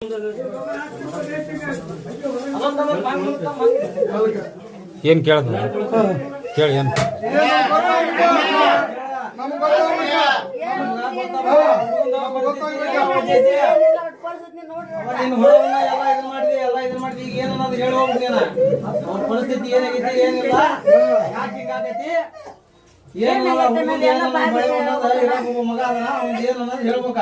ಏನ್ ಕೇಳದ ಕೇಳಿ ಏನ್ ಪರಿಸ್ಥಿತಿ ಏನಾಗೈತಿ ಏನಿಲ್ಲ ಮಗ ಅದನ ಅವ್ನ್ ಏನ್ ಅನ್ನೋದು ಹೇಳ್ಬೇಕ.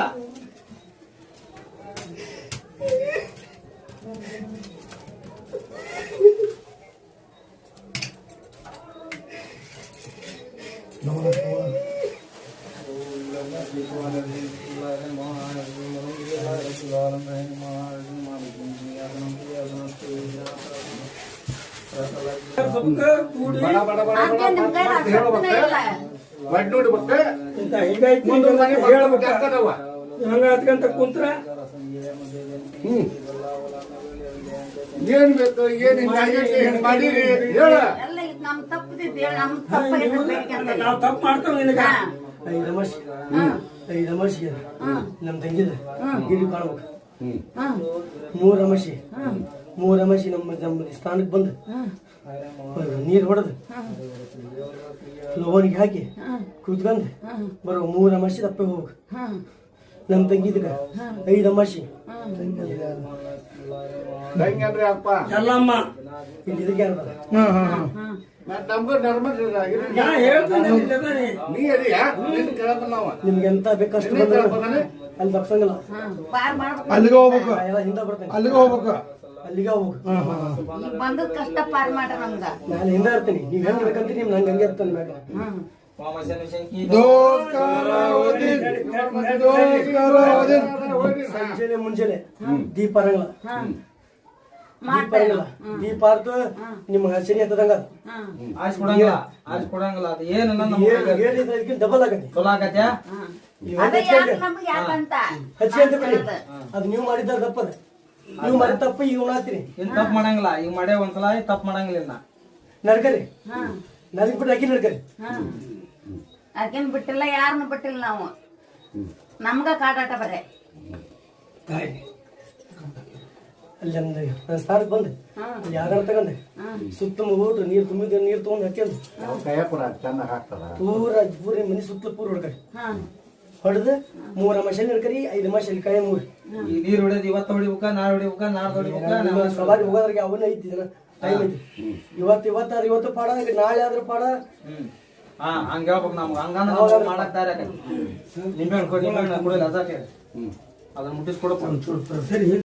ಹಂಗಂತ ಕುಂತ್ರ ಏನ್ ಬೇಕು ಏನ್ ಮಾಡಿರಿ ಹೇಳ. ನಾವು ತಪ್ಪು ಮಾಡ್ತೇವೆ ನಿನಗ. ಐದು ಅಮಾಸಿಗೆ ನಮ್ ತಂಗಿದ ಗಿರಿ ಕಾಣ್ಬೇಕು. ಮೂರ್ ಅಮಾಸಿ ನಮ್ಮ ಸ್ಥಾನಕ್ಕೆ ಬಂದು ನೀರ್ ಹೊಡೆದು ಲೋನಿಗೆ ಹಾಕಿ ಕುತ್ಕೊಂಡ್ ಬರೋ 3 ಅಮಾಸಿ ತಪ್ಪೆ ಹೋಗ್ಬೇಕು. ನಮ್ ತಂಗಿದಗ 5 ಅಮಾಸಿ ಎಲ್ಲಮ್ಮ ಇಲ್ಲಿ ಇದಕ್ಕೆ ನಿಮ್ಗೆ ಎಂತ ಬೇಕಷ್ಟು ಅಲ್ಲಿ ತಪ್ಸಂಗಿಲ್ಲ. ಅಲ್ಲಿಗೆ ಹೋಗ್ಬೇಕು, ಹಿಂದೆ ಬರ್ತೇನೆ. ಅಲ್ಲಿಗೆ ಹೋಗ್ಬೇಕು, ಅಲ್ಲಿಗೆ ಹೋಗ್ಬೇಕು. ನಾನು ಹಿಂದೆ ಇರ್ತೀನಿ. ನೀವ್ ಹೆಂಗ್ ಬೇಕಂತ ನಿಮ್ ನಂಗೆ ಹಂಗೆ ಇರ್ತಾನೆ ಮ್ಯಾಗ. ಮುಂಜಾನೆ ದೀಪ ಇರಂಗಿಲ್ಲ. ದೀಪ ಆರ್ತು ನಿಮ್ಗೆ ಹಸಿನಿ ಹತ್ತದಂಗ ಡಬಲ್ ಆಗತ್ತೆ. ಹಚ್ಚಿ ಅಂತ ಬಿಡಿ. ಅದು ನೀವು ಮಾಡಿದ ತಪ್ಪದ. ನೀವು ಮಾಡಿದ ತಪ್ಪು ಈಗ ಉಣಾತ್ರಿ. ತಪ್ಪು ಮಾಡಂಗಿಲ್ಲ. ಈಗ ಮಾಡೇ ಒಂದ್ಸಲ ತಪ್ಪು ಮಾಡಂಗಿಲ್ಲ. ನಡ್ಕರಿ ನದಕ್ ಬಿಟ್ಟು ಅಕ್ಕಿ ನಡ್ಕರಿ. ಅಕ್ಕೇನ್ ಬಿಟ್ಟಿಲ್ಲ, ಯಾರನ್ನು ಬಿಟ್ಟಿಲ್ಲ. ನಾವು ನಮ್ಗ ಕಾಟಾಟ ಬರೇ ಅಲ್ಲಿ ನನ್ನ ಸ್ಥಾನಕ್ಕೆ ಬಂದೆ. ಅಲ್ಲಿ ಯಾರು ತಗೊಂಡೆ ಸುತ್ತ ಊಟ ನೀರು ತುಂಬಿದ ನೀರು ತಗೊಂಡ್ ಹಾಕ್ಯಂದು ಪೂರ ಮನೆ ಸುತ್ತ ಪೂರ ಹೊಡ್ಕರಿ ಹೊಡೆದು 3 ಅಮಾಸೆಯಲ್ಲಿ ನಡ್ಕರಿ 5 ಅಮಾಸೆಯಲ್ಲಿ ಕಾಯ 3 ಈ ನೀರ್ ಹೊಡೆದ್ ಇವತ್ತು ಹೊಡಿಬೇಕ, ನಾಳೆ ಹೊಡಿಬೇಕ, ನಾಳೆ ಹೊಡಿಬೇಕ. ಸವಾರಿ ಹೋಗೋದ್ರಿಗೆ ಅವನ್ನ ಐತಿ ಟೈಮ್ ಐತಿ. ಇವತ್ತು ಪಾಡ, ನಾಳೆ ಆದ್ರೂ ಪಾಡ. ಹಂಗ ಹೇಳ್ಬೇಕು ನಮ್ಗೆ. ಹಂಗ ಮಾಡಕ್ ತಯಾರ ನಿಂಬೆ ಹಣ್ಣು ಕೊಡಿ, ಅದನ್ನ ಮುಟ್ಟಿಸ್ಕೊಡಪ್ಪ.